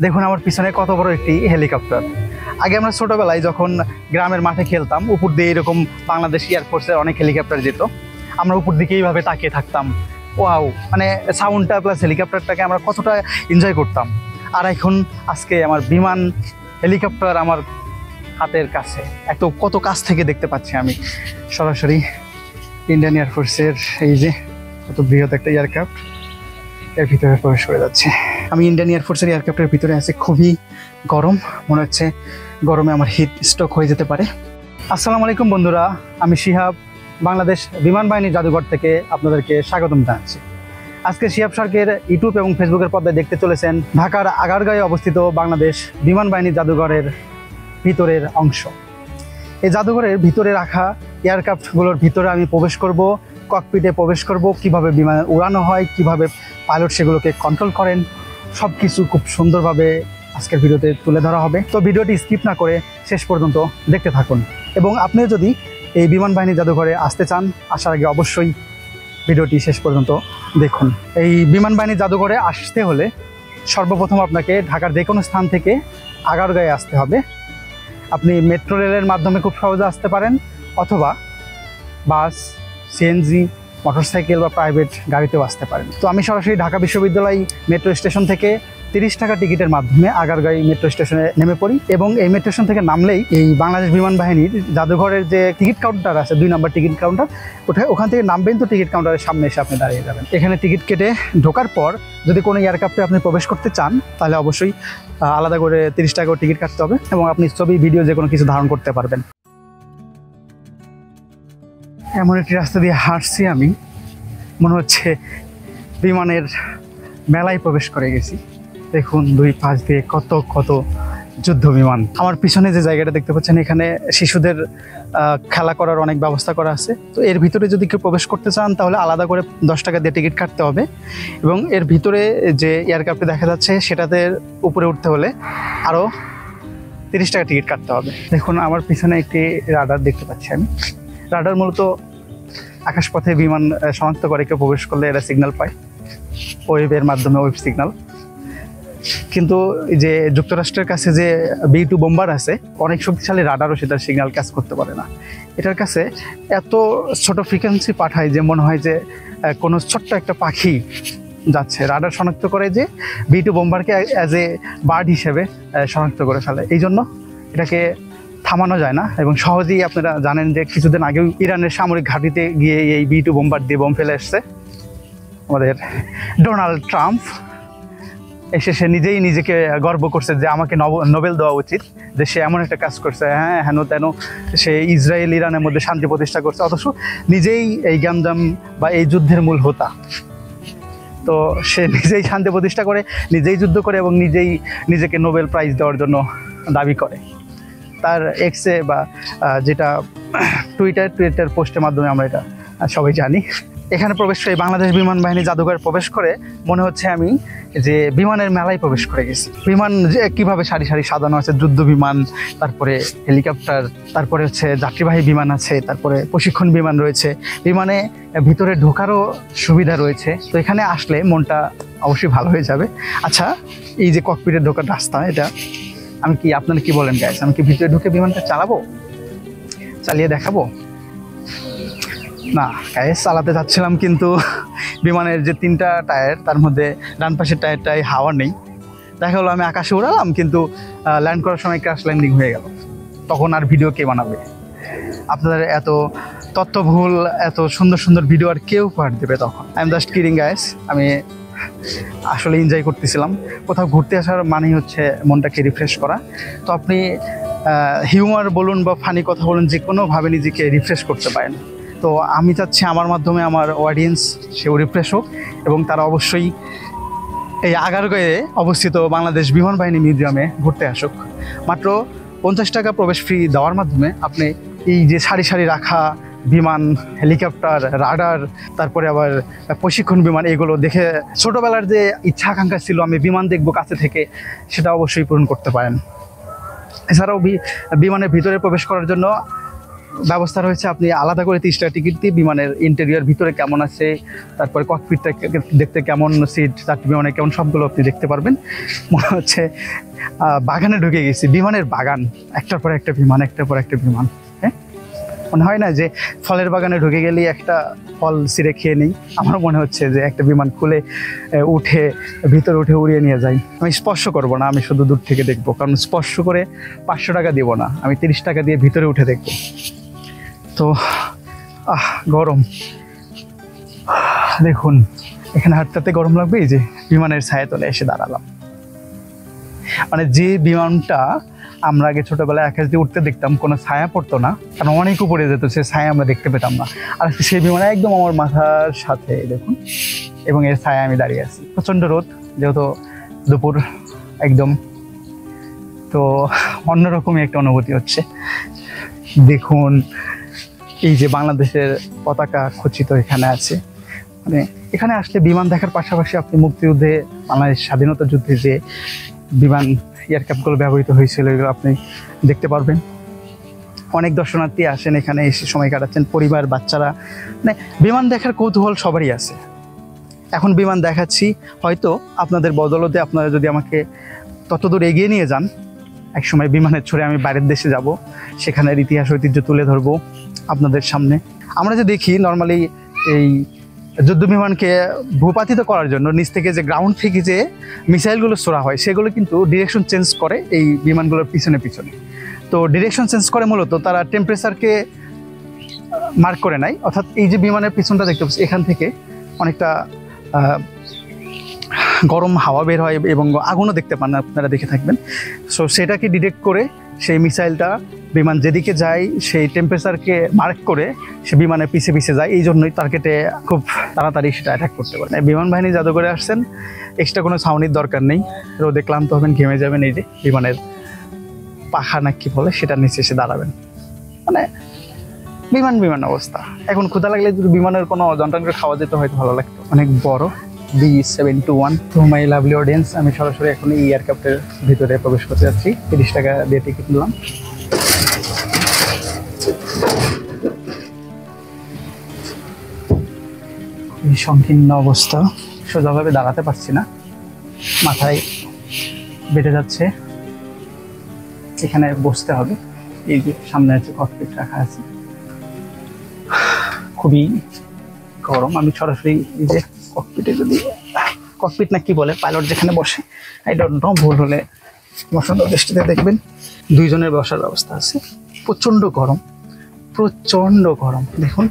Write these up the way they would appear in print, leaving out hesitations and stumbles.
দেখুন আমার পিছনে কত বড় একটি হেলিকপ্টার। আগে আমরা ছোটবেলায় যখন গ্রামের মাঠে খেলতাম, উপর দিয়ে এরকম বাংলাদেশ এয়ারফোর্সের অনেক হেলিকপ্টার যেত, আমরা উপর দিকে এইভাবে তাকিয়ে থাকতাম। ওয়াও, মানে সাউন্ডটা প্লাস হেলিকপ্টারটাকে আমরা কতটা এনজয় করতাম। আর এখন আজকে আমার বিমান হেলিকপ্টার আমার হাতের কাছে, কত কাছ থেকে দেখতে পাচ্ছি আমি সরাসরি ইন্ডিয়ান এয়ারফোর্সের এই যে কত বৃহৎ একটা এয়ারক্রাফট এর ভিতরে প্রবেশ করে যাচ্ছে। আমি ইন্ডিয়ান এয়ারফোর্সের এয়ারক্রাফটের ভিতরে আছি, খুবই গরম, মনে হচ্ছে গরমে আমার হিট স্ট্রোক হয়ে যেতে পারে। আসসালামু আলাইকুম বন্ধুরা, আমি শিহাব বাংলাদেশ বিমান বাহিনী জাদুঘর থেকে আপনাদেরকে স্বাগতম জানাচ্ছি। আজকে শিহাব সরকার ইউটিউব এবং ফেসবুকের পর্দায় দেখতে চলেছেন ঢাকার আগারগাঁয়ে অবস্থিত বাংলাদেশ বিমান বাহিনী জাদুঘরের ভিতরের অংশ। এই জাদুঘরের ভিতরে রাখা এয়ারক্রাফটগুলোর ভিতরে আমি প্রবেশ করব, ককপিটে প্রবেশ করব, কিভাবে বিমান উড়ানো হয়, কিভাবে পাইলট সেগুলোকে কন্ট্রোল করেন, সব কিছু খুব সুন্দরভাবে আজকের ভিডিওতে তুলে ধরা হবে। তো ভিডিওটি স্কিপ না করে শেষ পর্যন্ত দেখতে থাকুন। এবং আপনি যদি এই বিমান বাহিনী জাদুঘরে আসতে চান, আসার আগে অবশ্যই ভিডিওটি শেষ পর্যন্ত দেখুন। এই বিমান বাহিনী জাদুঘরে আসতে হলে সর্বপ্রথম আপনাকে ঢাকার যে কোনো স্থান থেকে আগারগাঁয়ে আসতে হবে। আপনি মেট্রো রেলের মাধ্যমে খুব সহজে আসতে পারেন, অথবা বাস, সিএনজি, মোটরসাইকেল বা প্রাইভেট গাড়িতেও আসতে পারেন। তো আমি সরাসরি ঢাকা বিশ্ববিদ্যালয় মেট্রো স্টেশন থেকে 30 টাকা টিকিটের মাধ্যমে আগারগাঁও মেট্রো স্টেশনে নেমে পড়ি, এবং এই মেট্রো স্টেশন থেকে নামলেই এই বাংলাদেশ বিমান বাহিনীর জাদুঘরের যে টিকিট কাউন্টার আছে, 2 নম্বর টিকিট কাউন্টার, ওখান থেকে নামবেন তো টিকিট কাউন্টারের সামনে এসে আপনি দাঁড়িয়ে যাবেন। এখানে টিকিট কেটে ঢোকার পর যদি কোনো এয়ারক্রাফটে আপনি প্রবেশ করতে চান, তাহলে অবশ্যই আলাদা করে 30 টাকা টিকিট কাটতে হবে, এবং আপনি ছবি, ভিডিও যে কোনো কিছু ধারণ করতে পারবেন। এমন একটি রাস্তা দিয়ে হাঁটছি আমি, মনে হচ্ছে বিমানের মেলায় প্রবেশ করে গেছি। দেখুন দুই পাশ দিয়ে কত কত যুদ্ধ বিমান। আমার পিছনে যে জায়গাটা দেখতে পাচ্ছেন, এখানে শিশুদের খেলা করার অনেক ব্যবস্থা করা আছে। তো এর ভিতরে যদি কেউ প্রবেশ করতে চান, তাহলে আলাদা করে 10 টাকা দিয়ে টিকিট কাটতে হবে, এবং এর ভিতরে যে এয়ারক্রাফটে দেখা যাচ্ছে সেটাতে উপরে উঠতে হলে আরও 30 টাকা টিকিট কাটতে হবে। দেখুন আমার পিছনে একটি রাডার দেখতে পাচ্ছি আমি। রাডার মূলত আকাশপথে বিমান শনাক্ত করে কেউ প্রবেশ করলে এরা সিগন্যাল পায়, ওয়েবের মাধ্যমে, ওয়েব সিগন্যাল। কিন্তু যে যুক্তরাষ্ট্রের কাছে যে B2 বোম্বার আছে, অনেক শক্তিশালী রাডারও সেটার সিগন্যাল ক্যাচ করতে পারে না। এটার কাছে এত ছোট ফ্রিকোয়েন্সি পাঠায় যে মনে হয় যে কোনো ছোট্ট একটা পাখি যাচ্ছে। রাডার শনাক্ত করে যে B2 বোম্বারকে অ্যাজ এ বার্ড হিসেবে শনাক্ত করে ফেলে। এই জন্য এটাকে থামানো যায় না, এবং সহজেই আপনারা জানেন যে কিছুদিন আগেও ইরানের সামরিক ঘাঁটিতে গিয়ে এই B2 বোম্বার দিয়ে বোম ফেলে এসছে আমাদের ডোনাল্ড ট্রাম্প। এসে সে নিজেই নিজেকে গর্ব করছে যে আমাকে নোবেল দেওয়া উচিত, যে সে এমন একটা কাজ করছে, হ্যাঁ হেন তেন, সে ইসরায়েল ইরানের মধ্যে শান্তি প্রতিষ্ঠা করছে, অথচ নিজেই এই গ্যাঞ্জাম বা এই যুদ্ধের মূল হোতা। তো সে নিজেই শান্তি প্রতিষ্ঠা করে, নিজেই যুদ্ধ করে, এবং নিজেই নিজেকে নোবেল প্রাইজ দেওয়ার জন্য দাবি করে। তার এক্সে বা যেটা টুইটার পোস্টের মাধ্যমে আমরা এটা সবাই জানি। এখানে প্রবেশ করে বাংলাদেশ বিমান বাহিনী জাদুঘরে প্রবেশ করে মনে হচ্ছে আমি যে বিমানের মেলায় প্রবেশ করে গেছি। বিমান যে কীভাবে সারি সারি সাজানো আছে, যুদ্ধ বিমান, তারপরে হেলিকপ্টার, তারপরে হচ্ছে যাত্রীবাহী বিমান আছে, তারপরে প্রশিক্ষণ বিমান রয়েছে, বিমানে ভিতরে ঢোকারও সুবিধা রয়েছে। তো এখানে আসলে মনটা অবশ্যই ভালো হয়ে যাবে। আচ্ছা, এই যে ককপিটে ঢোকার রাস্তা, এটা আমি কি, আপনারা কি বলেন গাইস, আমি কি ভিতরে ঢুকে বিমানটা চালিয়ে দেখাবো? না গাইস, চালাতে যাচ্ছিলাম, কিন্তু বিমানের যে 3টা টায়ার, তার মধ্যে ডান পাশের টায়ারটায় হাওয়া নেই। দেখা হলো আমি আকাশে উড়ালাম, কিন্তু ল্যান্ড করার সময় ক্র্যাশ ল্যান্ডিং হয়ে গেল। তখন আর ভিডিও কে বানাবে? আপনাদের এত তথ্যভুল, এত সুন্দর সুন্দর ভিডিও আর কেউ পাঠ দেবে তখন? I am just kidding guys, আমি আসলে এনজয় করতেছিলাম। কোথাও ঘুরতে আসার মানেই হচ্ছে মনটাকে রিফ্রেশ করা। তো আপনি হিউমার বলুন বা ফানি কথা বলুন, যে কোনোভাবে নিজেকে রিফ্রেশ করতে পারেন। তো আমি চাচ্ছি আমার মাধ্যমে আমার অডিয়েন্স সেও রিফ্রেশ হোক, এবং তারা অবশ্যই এই আগারগাঁয়ে অবস্থিত বাংলাদেশ বিমান বাহিনী মিউজিয়ামে ঘুরতে আসুক। মাত্র 50 টাকা প্রবেশ ফি দেওয়ার মাধ্যমে আপনি এই যে সারি সারি রাখা বিমান, হেলিকপ্টার, রাডার, তারপরে আবার প্রশিক্ষণ বিমান, এগুলো দেখে ছোটোবেলার যে ইচ্ছা আকাঙ্ক্ষা ছিল আমি বিমান দেখবো কাছে থেকে, সেটা অবশ্যই পূরণ করতে পারেন। এছাড়াও বিমানের ভিতরে প্রবেশ করার জন্য ব্যবস্থা রয়েছে, আপনি আলাদা করে 30 টাকা টিকিট দিয়ে বিমানের ইন্টেরিয়র ভিতরে কেমন আছে, তারপরে ককপিটটা দেখতে কেমন, সিট চারটি বিমানে কেমন, সবগুলো আপনি দেখতে পারবেন। মনে হচ্ছে বাগানে ঢুকে গেছি, বিমানের বাগান, একটার পর একটা বিমান, একটার পর একটা বিমান। হ্যাঁ, মনে হয় না যে ফলের বাগানে ঢুকে গেলেই একটা ফল ছিঁড়ে খেয়ে নিই? আমার মনে হচ্ছে যে একটা বিমান খুলে উঠে ভিতরে উঠে উড়িয়ে নিয়ে যাই। আমি স্পর্শ করব না, আমি শুধু দূর থেকে দেখবো, কারণ স্পর্শ করে 500 টাকা দিব না, আমি 30 টাকা দিয়ে ভিতরে উঠে দেখবো। তো গরম দেখুন, এখানে হাঁটতে গরম লাগবে। এই যে বিমানের ছায়া তলে এসে দাঁড়ালাম, মানে যে বিমানটা আমরা আগে ছোটবেলায় আকাশ দিয়ে উঠতে দেখতাম, কোনো ছায়া পড়তো না, কারণ অনেক উপরে যেত, সে ছায়া আমরা দেখতে পেতাম না। আর সেই বিমানে একদম আমার মাথার সাথে দেখুন, এবং এর ছায়া আমি দাঁড়িয়ে আছি। প্রচণ্ড রোদ, যেহেতু দুপুর একদম, তো অন্যরকমই একটা অনুভূতি হচ্ছে। দেখুন, এই যে বাংলাদেশের পতাকা খচিত এখানে আছে, মানে এখানে আসলে বিমান দেখার পাশাপাশি আপনি মুক্তিযুদ্ধে, বাংলাদেশ স্বাধীনতা যুদ্ধে যে বিমান এয়ারক্রাফটগুলো ব্যবহৃত হয়েছিল এগুলো আপনি দেখতে পারবেন। অনেক দর্শনার্থী আসেন এখানে, এসে সময় কাটাচ্ছেন, পরিবার, বাচ্চারা, মানে বিমান দেখার কৌতূহল সবারই আছে। এখন বিমান দেখাচ্ছি, হয়তো আপনাদের বদলতে আপনারা যদি আমাকে ততদূর এগিয়ে নিয়ে যান, একসময় বিমানের ছড়ে আমি বাইরের দেশে যাব, সেখানের ইতিহাস ঐতিহ্য তুলে ধরবো আপনাদের সামনে। আমরা যে দেখি নর্মালি এই যুদ্ধ বিমানকে ভূপাতিত করার জন্য নিচ থেকে যে গ্রাউন্ড থেকে যে মিসাইলগুলো ছোড়া হয়, সেগুলো কিন্তু ডিরেকশন চেঞ্জ করে এই বিমানগুলোর পিছনে পিছনে। তো ডিরেকশন চেঞ্জ করে মূলত তারা টেম্পারেচারকে মার্ক করে নেয়, অর্থাৎ এই যে বিমানের পিছনটা দেখতে পাচ্ছি, এখান থেকে অনেকটা গরম হাওয়া বের হয় এবং আগুনও দেখতে পান, আপনারা দেখে থাকবেন। সো সেটাকে ডিটেক্ট করে সেই মিসাইলটা বিমান যেদিকে যায় সেই টেম্পারেচারকে মার্ক করে সে বিমানের পিছে পিছে যায়, এই জন্যই টার্গেটে খুব তাড়াতাড়ি সেটা অ্যাটাক করতে পারে। বিমান বাহিনী জাদুঘরে আসছেন, এক্সট্রা কোনো ছাউনির দরকার নেই, রোদে ক্লান্ত হবেন, ঘেমে যাবেন, এই যে বিমানের পাখা না কি বলে সেটার নিচে এসে দাঁড়াবেন, মানে বিমান অবস্থা। এখন ক্ষুধা লাগলে যদি বিমানের কোনো যন্ত্রাংশ খাওয়া যেত হয়তো ভালো লাগতো। অনেক বড় B721। তো মাই লাভলি অডিয়েন্স, আমি সরাসরি এখন এই এয়ারক্রাফটের ভিতরে প্রবেশ করতে যাচ্ছি। 30 টাকা দিয়ে টিকিট নিলাম। খুবই সংকীর্ণ অবস্থা, সোজাভাবে দাঁড়াতে পারছি না, মাথায় বেঁধে যাচ্ছে, এখানে বসতে হবে। এই যে সামনে আছে ককপিট রাখা আছে, খুবই গরম। আমি সরাসরি এই যে ককপিটে, যদি ককপিট না কি বলে, পাইলট যেখানে বসে, আই ডোন্ট নো, ভুল হলে আমার সুন্দর দৃষ্টিতে দেখবেন। দুইজনের বসার ব্যবস্থা আছে। প্রচণ্ড গরম, প্রচণ্ড গরম। দেখুন,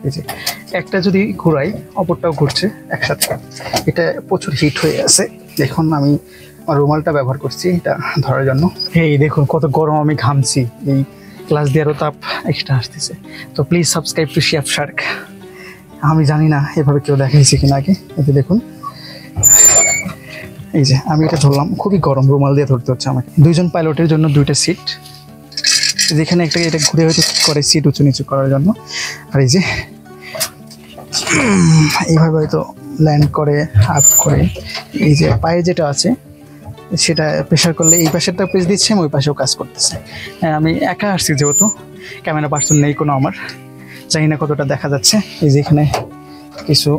এই যে একটা যদি ঘুরাই অপরটাও ঘুরছে একসাথে, এটা প্রচুর হিট হয়ে আছে। দেখুন, আমি আমার রুমালটা ব্যবহার করছি এটা ধরার জন্য। এই দেখুন কত গরম, আমি ঘামছি, এই গ্লাস দিয়ে আরও তাপ এক্সট্রা আসতেছে। তো please subscribe to Shiyab Shark. আমি জানি না এভাবে কেউ দেখাইছে কিনা আগে। এতে দেখুন, এই যে আমি এটা ধরলাম, খুবই গরম, রুমাল দিয়ে ধরতে হচ্ছে আমাকে। দুইজন পাইলটের জন্য দুইটা সিট, যেখানে একটা এটা ঘুরে হয়তো করে সিট উঁচু নিচু করার জন্য। আর এই যে এইভাবে হয়তো ল্যান্ড করে, আপ করে, এই যে পায়ে যেটা আছে সেটা প্রেশার করলে এই পাশেরটা পেজ দিচ্ছে, ওই পাশেও কাজ করতেছে। আমি একা আসছি যেহেতু, ক্যামেরা পার্সন নেই কোনো আমার, জানি না কতটা দেখা যাচ্ছে। এই যে এখানে কিছু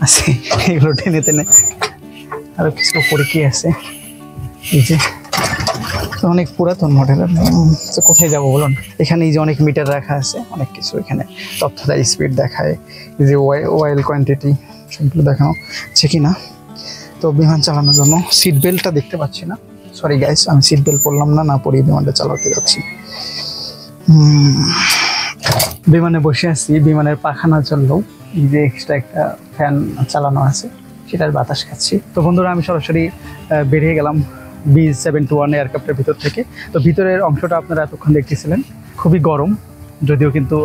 আছে, এগুলো টেনে টেনে আরও কিছু উপরে কি আছে, এই যে অনেক পুরাতন মডেলের। কোথায় যাবো বলুন? এখানে এই যে অনেক মিটার রাখা আছে, অনেক কিছু এখানে তথ্য দেয়, স্পিড দেখায়, এই যে অয়েল কোয়ান্টিটি সেগুলো দেখানো আছে কিনা। তো বিমান চালানোর জন্য সিট বেল্টটা দেখতে পাচ্ছি না, সরি গাইস, আমি সিট বেল্ট পরলাম না, পরে বিমানটা চালাতে যাচ্ছি। বিমানে বসে আছি, বিমানের পাখা না চললেও এই যে এক্সট্রা একটা ফ্যান চালানো আছে, সেটার বাতাস খাচ্ছি। তো বন্ধুরা, আমি সরাসরি বেরিয়ে গেলাম B721 এয়ারক্রাফটের ভিতর থেকে। তো ভিতরের অংশটা আপনারা এতক্ষণ দেখতেছিলেন, খুবই গরম, যদিও কিন্তু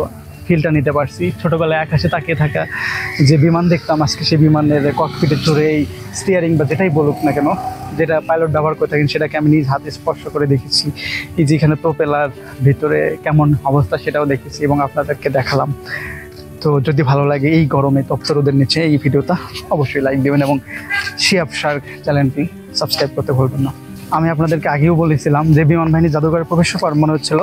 ফিলটা নিতে পারছি। ছোটোবেলায় আকাশে তাকিয়ে থাকা যে বিমান দেখতাম, আজকে সেই বিমানের ককপিটে চড়ে এই স্টিয়ারিং বা যেটাই বলুক না কেন, যেটা পাইলট ব্যবহার করে থাকেন, সেটাকে আমি নিজ হাতে স্পর্শ করে দেখেছি। এই যে এখানে প্রোপেলার ভিতরে কেমন অবস্থা সেটাও দেখেছি এবং আপনাদেরকে দেখালাম। তো যদি ভালো লাগে এই গরমে তপ্ত রোদের নিচে এই ভিডিওটা, অবশ্যই লাইক দেবেন এবং শিয়াব শার্ক চ্যানেলটি সাবস্ক্রাইব করতে ভুলবেন না। আমি আপনাদেরকে আগেও বলেছিলাম যে বিমান বাহিনী জাদুঘরে প্রবেশ করার মনে হচ্ছিল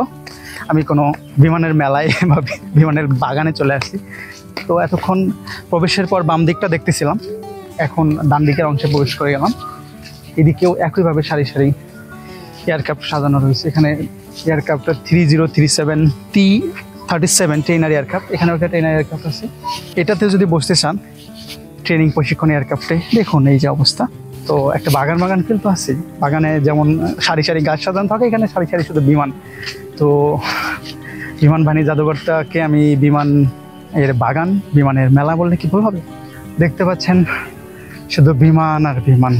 আমি কোনো বিমানের মেলায় বা বিমানের বাগানে চলে আসছি। তো এতক্ষণ প্রবেশের পর বাম দিকটা দেখতেছিলাম, এখন ডান দিকের অংশে প্রবেশ করে গেলাম। এদিকেও একইভাবে সারি সারি এয়ারক্রাফট সাজানো রয়েছে। এখানে এয়ারক্রাফটটা 3037T37 ট্রেনার এয়ারক্রাফট, এখানেও একটা ট্রেনার এয়ারক্রাফট আছে। এটাতে যদি বসতে চান ট্রেনিং প্রশিক্ষণ এয়ারক্রাফটে, দেখুন এই যে অবস্থা। তো একটা বাগান ফিল তো আছে, বাগানে যেমন সারি সারি গাছ সাজানো থাকে, এখানে সারি সারি শুধু বিমান। তো বিমান বাহিনী জাদুঘরটাকে আমি বিমান এর বাগান, বিমানের মেলা বললে কি ভুল হবে। দেখতে পাচ্ছেন শুধু বিমান আর বিমান।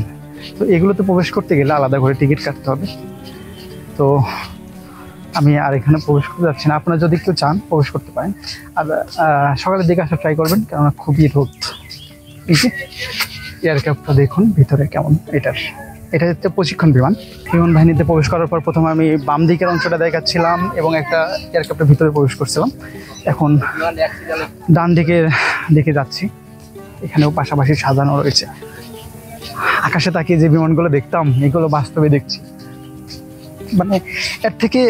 তো এগুলোতে প্রবেশ করতে গেলে আলাদা করে টিকিট কাটতে হবে। তো আমি আর এখানে প্রবেশ করতে যাচ্ছি না, আপনারা যদি কেউ চান প্রবেশ করতে পারেন। আর সকালের দিকে আসা ট্রাই করবেন, কেননা খুবই রোদ। এই যে এয়ারক্রাফটটা দেখুন ভিতরে কেমন। এটা হচ্ছে প্রশিক্ষণ বিমান। বিমান বাহিনীতে প্রবেশ করার পর প্রথমে আমি বাম দিকের অংশটা দেখাচ্ছিলাম এবং একটা এয়ারক্রাফটের ভিতরে প্রবেশ করছিলাম। এখন ডান দিকে যাচ্ছি, এখানেও পাশাপাশি সাজানো রয়েছে। আকাশে তাকিয়ে যে বিমানগুলো দেখতাম, এগুলো বাস্তবে দেখছি। মানে এর থেকে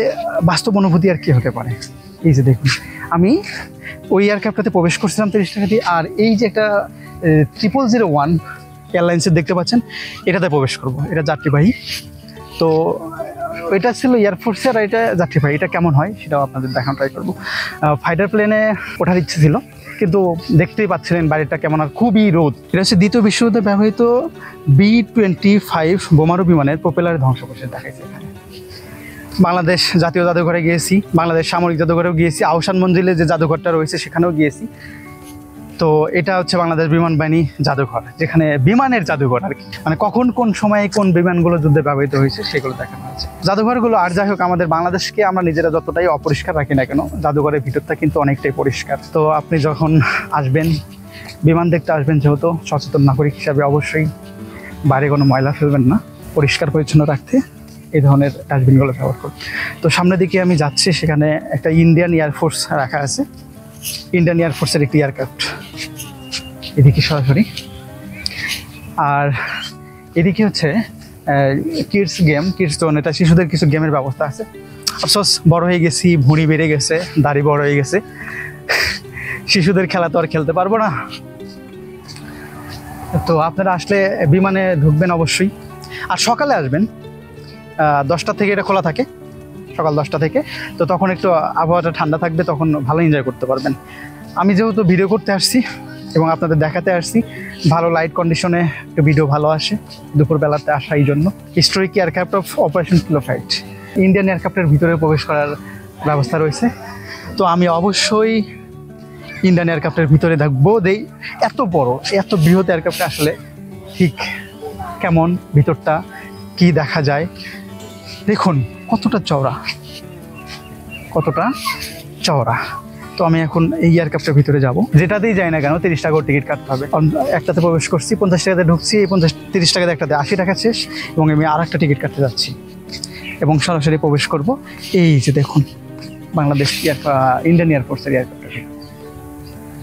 বাস্তব অনুভূতি আর কি হতে পারে। এই যে দেখুন, আমি ওই এয়ারক্রাফটটাতে প্রবেশ করছিলাম 30 টাকা দিয়ে, আর এই যে একটা 0001 এয়ারলাইন্সের দেখতে পাচ্ছেন, এটাতে প্রবেশ করব। এটা যাত্রীবাহী। তো এটা ছিল এয়ারফোর্সের, আর এটা যাত্রীবাহী। এটা কেমন হয় সেটাও আপনাদের দেখানো ট্রাই করবো। ফাইটার প্লেনে ওঠার ইচ্ছে ছিল, কিন্তু দেখতেই পাচ্ছিলেন বাইরেটা কেমন, আর খুবই রোদ। এটা হচ্ছে দ্বিতীয় বিশ্বযুদ্ধে ব্যবহৃত B-25 বোমারু বিমানের প্রপেলারের ধ্বংসাবশেষ দেখাইছে এখানে। বাংলাদেশ জাতীয় জাদুঘরে গিয়েছি, বাংলাদেশ সামরিক জাদুঘরেও গিয়েছি, আহসান মঞ্জিলে যে জাদুঘরটা রয়েছে সেখানেও গিয়েছি। তো এটা হচ্ছে বাংলাদেশ বিমান বাহিনী জাদুঘর, যেখানে বিমানের জাদুঘর আর কি। মানে কখন কোন সময়ে কোন বিমানগুলো যুদ্ধে ব্যবহৃত হয়েছে সেগুলো দেখানো হয়েছে। জাদুঘরগুলো আর যাই হোক, আমাদের বাংলাদেশকে আমরা নিজেরা যতটাই অপরিষ্কার রাখি না কেন, জাদুঘরের ভিতরটা কিন্তু অনেকটাই পরিষ্কার। তো আপনি যখন আসবেন, বিমান দেখতে আসবেন, যেহেতু সচেতন নাগরিক হিসাবে অবশ্যই বাইরে কোনো ময়লা ফেলবেন না, পরিষ্কার পরিচ্ছন্ন রাখতে এই ধরনের ডাস্টবিনগুলো ব্যবহার করুন। তো সামনের দিকে আমি যাচ্ছি, সেখানে একটা ইন্ডিয়ান এয়ারফোর্স রাখা আছে, ইন্ডিয়ান এয়ারফোর্সের একটি এয়ারক্রাফট এদিকে সরাসরি। আর এদিকে হচ্ছে কিডস জোন, এটা শিশুদের কিছু গেমের ব্যবস্থা আছে। অফসোস বড় হয়ে গেছি, ভুঁড়ি বেড়ে গেছে, দাড়ি বড় হয়ে গেছে, শিশুদের খেলা তো আর খেলতে পারবো না। তো আপনারা আসলে বিমানে ঢুকবেন অবশ্যই, আর সকালে আসবেন। 10টা থেকে এটা খোলা থাকে, সকাল 10টা থেকে। তো তখন একটু আবহাওয়াটা ঠান্ডা থাকবে, তখন ভালো এনজয় করতে পারবেন। আমি যেহেতু ভিডিও করতে আসছি এবং আপনাদের দেখাতে আসছি, ভালো লাইট কন্ডিশনে একটু ভিডিও ভালো আসে দুপুরবেলাতে আসা। এই জন্য historic aircraft of operation flow fight, Indian এয়ারক্রাফটের ভিতরে প্রবেশ করার ব্যবস্থা রয়েছে। তো আমি অবশ্যই ইন্ডিয়ান এয়ারক্রাফটের ভিতরে দেখবো, এত বড় এত বৃহৎ এয়ারক্রাফটে আসলে ঠিক কেমন, ভিতরটা কি দেখা যায়। দেখুন কতটা চওড়া। তো আমি এখন এই এয়ারক্রাফটের ভিতরে যাব, যেটাতেই যাই না কেন 30 টাকা টিকিট কাটতে হবে। একটাতে প্রবেশ করছি, 50 টাকাতে ঢুকছি, এই 30 টাকাতে একটাতে 80 টাকা শেষ, এবং আমি আর একটা টিকিট কাটতে যাচ্ছি এবং সরাসরি প্রবেশ করব। এই যে দেখুন বাংলাদেশ ইন্ডিয়ান এয়ারফোর্সের এয়ারক্রাফটের।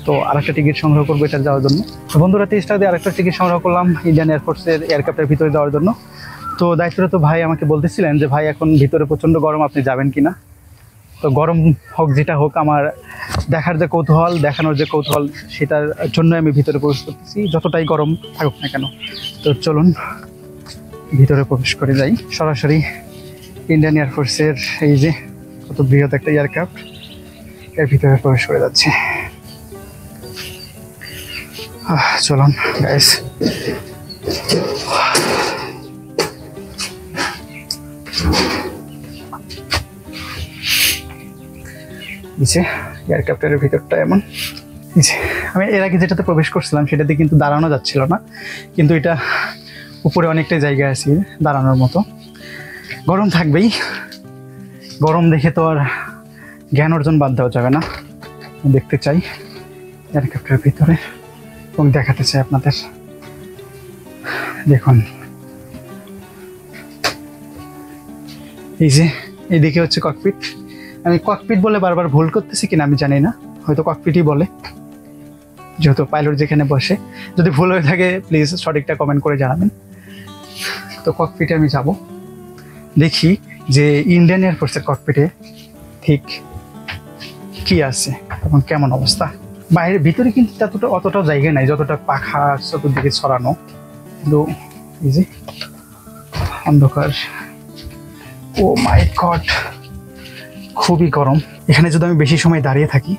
তো আর একটা টিকিট সংগ্রহ করবো এটা যাওয়ার জন্য। তো বন্ধুরা 30 টাকা দিয়ে আরেকটা টিকিট সংগ্রহ করলাম ইন্ডিয়ান এয়ারফোর্সের এয়ারক্রাফটের ভিতরে যাওয়ার জন্য। তো দায়িত্বরত ভাই আমাকে বলতেছিলেন যে ভাই এখন ভিতরে প্রচণ্ড গরম, আপনি যাবেন কিনা। তো গরম হোক যেটা হোক, আমার দেখার যে কৌতূহল, দেখানোর যে কৌতূহল, সেটার জন্য আমি ভিতরে প্রবেশ করতেছি, যতটাই গরম থাকুক না কেন। তো চলুন ভিতরে প্রবেশ করে যাই সরাসরি ইন্ডিয়ান এয়ারফোর্সের। এই যে কত বৃহৎ একটা এয়ারক্রাফট, এর ভিতরে প্রবেশ করে যাচ্ছি। চলুন গাইস। এয়ারক্রাফটের ভিতরটা এমন। আমি এর আগে যেটাতে প্রবেশ করছিলাম সেটাতে কিন্তু দাঁড়ানো যাচ্ছিল না, কিন্তু এটা উপরে অনেকটাই জায়গা আছে দাঁড়ানোর মতো। গরম থাকবেই, গরম দেখে তো আর জ্ঞান অর্জন বাদ দেওয়া যাবে না। দেখতে চাই এয়ারক্রাফটের ভিতরে এবং দেখাতে চাই আপনাদের। দেখুন এই যে এইদিকে হচ্ছে ককপিট। আমি ককপিট বলে বারবার ভুল করতেছি কিনা আমি জানি না, হয়তো ককপিটই বলে, যেহেতু পাইলট যেখানে বসে। যদি ভুল হয়ে থাকে প্লিজ সঠিকটা কমেন্ট করে জানাবেন। তো ককপিটে আমি যাব, দেখি যে ইন্ডিয়ান এয়ারফোর্সের ককপিটে ঠিক কি আছে এবং কেমন অবস্থা। বাইরের ভিতরে কিন্তু অতটাও জায়গা নাই, যতটা পাখা চতুর্দিকে ছড়ানো, কিন্তু এই যে অন্ধকার। ও মাই গড, খুবই গরম। এখানে যদি আমি বেশি সময় দাঁড়িয়ে থাকি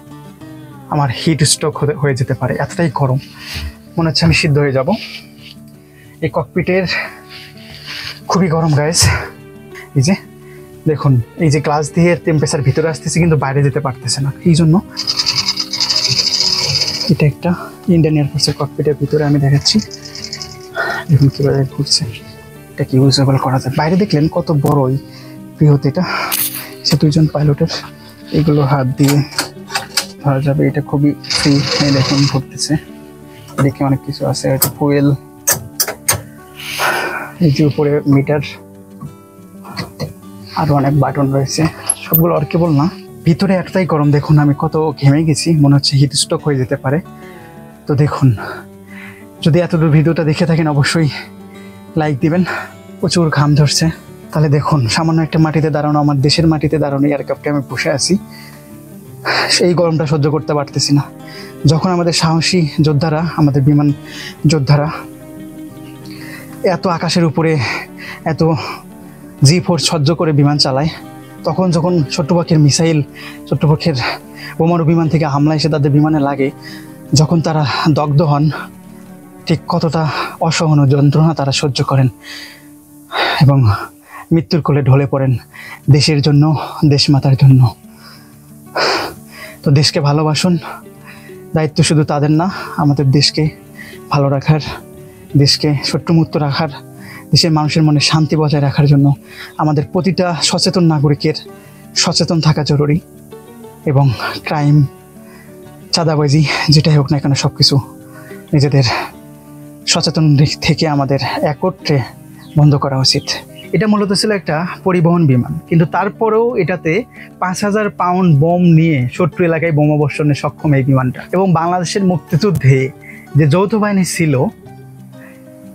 আমার হিট স্ট্রোক হয়ে যেতে পারে, এতটাই গরম। মনে হচ্ছে আমি সিদ্ধ হয়ে যাব। এই ককপিটের খুবই গরম গাইস। এই যে দেখুন, এই যে গ্লাস দিয়ে টেম্পারেচার ভিতরে আসতেছে কিন্তু বাইরে যেতে পারতেছে না। এই জন্য এটা একটা ইন্ডিয়ান এয়ারফোর্সের ককপিটের ভিতরে আমি দেখাচ্ছি। দেখুন কীভাবে ঘুরছে, এটা কি ইউজেবল করা যায়। বাইরে দেখলেন কত বড় বৃহৎ এটা, সে দুইজন পাইলটের এগুলো হাত দিয়ে ধরা যাবে। এটা খুবই ফ্রি, দেখুন ঘুরতেছে। দেখে অনেক কিছু আছে, এটা ফুয়েল, এই যে উপরে মিটার, আরো অনেক বাটন রয়েছে, সবগুলো আর কেবল না। ভিতরে একটাই গরম, দেখুন আমি কত ঘেমে গেছি, মনে হচ্ছে হিট স্ট্রোক হয়ে যেতে পারে। তো দেখুন, যদি এতদূর ভিডিওটা দেখে থাকেন অবশ্যই লাইক দিবেন। প্রচুর ঘাম ধরছে। তাহলে দেখুন, সামান্য একটা মাটিতে দাঁড়ানো, আমার দেশের মাটিতে দাঁড়ানো এয়ারক্রাফটে আমি বসে আছি, সেই গরমটা সহ্য করতে পারতেছি না। যখন আমাদের সাহসী যোদ্ধারা, আমাদের বিমান যোদ্ধারা এত আকাশের উপরে এত G-ফোর্স সহ্য করে বিমান চালায়, তখন যখন শত্রুপক্ষের মিসাইল, শত্রুপক্ষের বোমারু বিমান থেকে হামলা এসে তাদের বিমানে লাগে, যখন তারা দগ্ধ হন, ঠিক কতটা অসহনীয় যন্ত্রণা তারা সহ্য করেন এবং মৃত্যুর কোলে ঢলে পড়েন দেশের জন্য, দেশমাতার জন্য। তো দেশকে ভালোবাসুন, দায়িত্ব শুধু তাদের না, আমাদের দেশকে ভালো রাখার, দেশকে শত্রুমুক্ত রাখার, দেশের মানুষের মনে শান্তি বজায় রাখার জন্য আমাদের প্রতিটা সচেতন নাগরিকের সচেতন থাকা জরুরি। এবং ক্রাইম, চাঁদাবাজি, যেটাই হোক না কেন, সব কিছু নিজেদের সচেতন দিক থেকে আমাদের একত্রে বন্ধ করা উচিত। এটা মূলত ছিল একটা পরিবহন বিমান, কিন্তু তারপরেও এটাতে 5000 পাউন্ড বোম নিয়ে শত্রু এলাকায় বোমাবর্ষণে সক্ষম এই বিমানটা। এবং বাংলাদেশের মুক্তিযুদ্ধে যে যৌথ বাহিনী ছিল,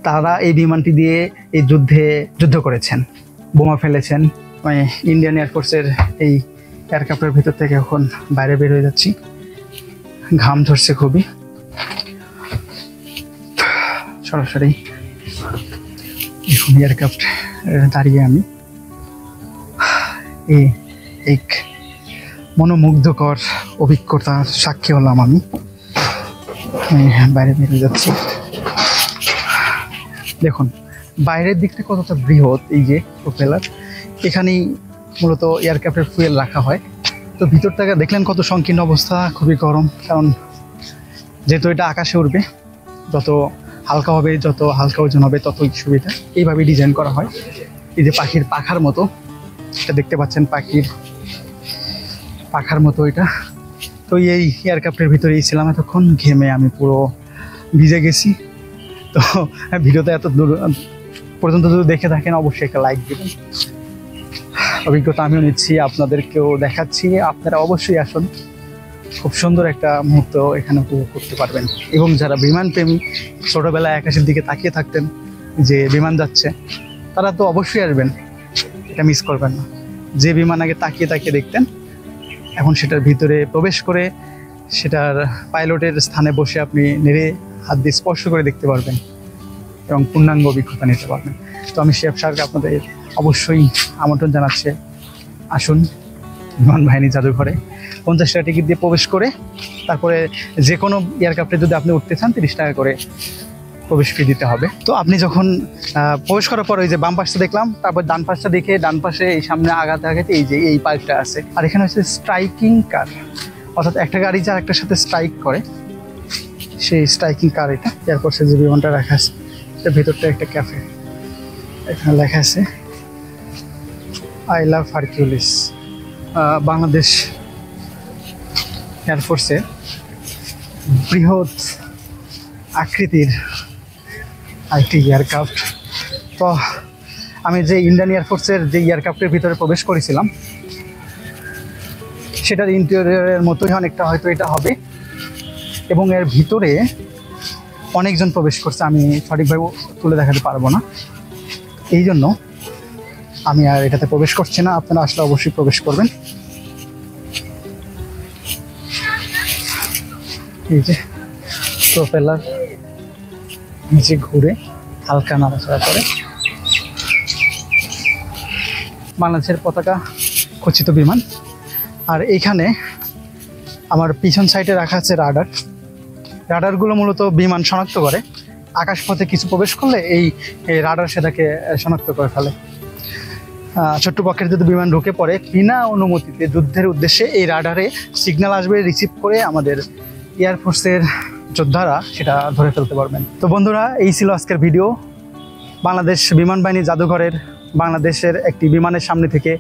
তারা এই বিমানটি দিয়ে এই যুদ্ধ করেছেন, বোমা ফেলেছেন। মানে ইন্ডিয়ান এয়ারফোর্সের এই এয়ারক্রাফটের ভিতর থেকে এখন বাইরে বের হয়ে যাচ্ছি, ঘাম ধরছে খুবই। সরাসরি এখন এয়ারক্রাফট দাঁড়িয়ে আমি এক মনোমুগ্ধকর অভিজ্ঞতার সাক্ষী হলাম। আমি বাইরে বেরিয়ে যাচ্ছি। দেখুন বাইরের দিকটা কতটা বৃহৎ, এই যে প্রোপেলার, এখানেই মূলত এয়ারক্রাফটের ফুয়েল রাখা হয়। তো ভিতরটাকে দেখলেন কত সংকীর্ণ অবস্থা, খুবই গরম। কারণ যেহেতু এটা আকাশে উড়বে, যত হালকা হবে, যত হালকা ওজন হবে ততই সুবিধা। এইভাবে ডিজাইন করা হয়। এই যে পাখির পাখার মতো, এটা দেখতে পাচ্ছেন, পাখির পাখার মতো এটা। তো এই এয়ারক্রাফটের ভিতরেই ছিলাম এতক্ষণ, ঘেমে আমি পুরো ভিজে গেছি। তো ভিডিওটা এত দূর পর্যন্ত যদি দেখে থাকেন অবশ্যই একটা লাইক দেবেন। অভিজ্ঞতা আমিও নিচ্ছি, আপনাদেরকেও দেখাচ্ছি, আপনারা অবশ্যই আসুন। খুব সুন্দর একটা মুহূর্ত এখানে উপভোগ করতে পারবেন। এবং যারা বিমান প্রেমী, ছোটোবেলায় আকাশের দিকে তাকিয়ে থাকতেন যে বিমান যাচ্ছে, তারা তো অবশ্যই আসবেন, এটা মিস করবেন না। যে বিমান আগে তাকিয়ে তাকিয়ে দেখতেন, এখন সেটার ভিতরে প্রবেশ করে সেটার পাইলটের স্থানে বসে আপনি নেড়ে হাত দিয়ে স্পর্শ করে দেখতে পারবেন এবং পূর্ণাঙ্গ অভিজ্ঞতা নিতে পারবেন। তো আমি শেফ স্যারকে আপনাদের অবশ্যই আমন্ত্রণ জানাচ্ছি, আসুন বিমান বাহিনী জাদুঘরে। 50 টাকা টিকিট দিয়ে প্রবেশ করে তারপরে যে কোনো এয়ারক্রাফটে যদি আপনি উঠতে চান 30 টাকা করে প্রবেশ ফি দিতে হবে। তো আপনি যখন প্রবেশ করার পর ওই যে বাম পাশটা দেখলাম, তারপর ডান পাশটা দেখে ডান পাশে এই সামনে আগাতে আগাতে এই যে এই পার্কটা আছে। আর এখানে হচ্ছে স্ট্রাইকিং কার, অর্থাৎ একটা গাড়ি যার একটার সাথে স্ট্রাইক করে, সেই স্ট্রাইকিং কার এটা। এয়ারপোর্টে যে বিমানটা রাখা আছে, এর ভেতরটা একটা ক্যাফে, এখানে লেখা আছে আই লাভ হারকিউলিস। বাংলাদেশ এয়ারফোর্সে বৃহৎ আকৃতির আরেকটি এয়ারক্রাফট। তো আমি যে ইন্ডিয়ান এয়ারফোর্সের যে এয়ারক্রাফটের ভিতরে প্রবেশ করেছিলাম, সেটার ইন্টেরিয়রের মতোই অনেকটা হয়তো এটা হবে। এবং এর ভিতরে অনেকজন প্রবেশ করছে, আমি সঠিকভাবে তুলে দেখাতে পারবো না। এই জন্য আমি আর এটাতে প্রবেশ করছি না, আপনারা আসলে অবশ্যই প্রবেশ করবেন। এই যে প্রোপেলার নিচে ঘুরে হালকা নাড়াচাড়া করে। বাংলাদেশের পতাকা খচিত বিমান। আর এইখানে আমার পিছন সাইডে রাখা আছে রাডার। রাডারগুলো মূলত বিমান শনাক্ত করে, আকাশপথে কিছু প্রবেশ করলে এই রাডার সেটাকে শনাক্ত করে ফেলে। ছোট্ট পক্ষের যদি বিমান ঢুকে পড়ে বিনা অনুমতিতে যুদ্ধের উদ্দেশ্যে এই রাডারে সিগন্যাল আসবে, রিসিভ করে আমাদের এয়ারফোর্সের যোদ্ধারা সেটা ধরে ফেলতে পারবেন। তো বন্ধুরা, এই ছিল আজকের ভিডিও। বাংলাদেশ বিমান বাহিনী জাদুঘরের বাংলাদেশের একটি বিমানের সামনে থেকে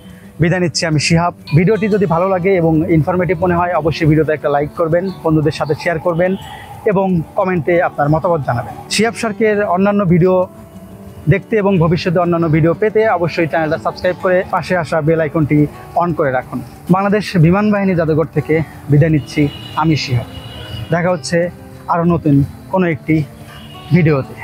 বিদায় নিচ্ছি আমি শিহাব। ভিডিওটি যদি ভালো লাগে এবং ইনফরমেটিভ মনে হয় অবশ্যই ভিডিওতে একটা লাইক করবেন, বন্ধুদের সাথে শেয়ার করবেন এবং কমেন্টে আপনার মতামত জানাবেন। শিহাব শার্কের অন্যান্য ভিডিও দেখতে এবং ভবিষ্যতে অন্যান্য ভিডিও পেতে অবশ্যই চ্যানেলটা সাবস্ক্রাইব করে পাশে আসা বেল আইকনটি অন করে রাখুন। বাংলাদেশ বিমান বাহিনী জাদুঘর থেকে বিদায় নিচ্ছি আমি শিহাব। দেখা হচ্ছে আরও নতুন কোনো একটি ভিডিওতে।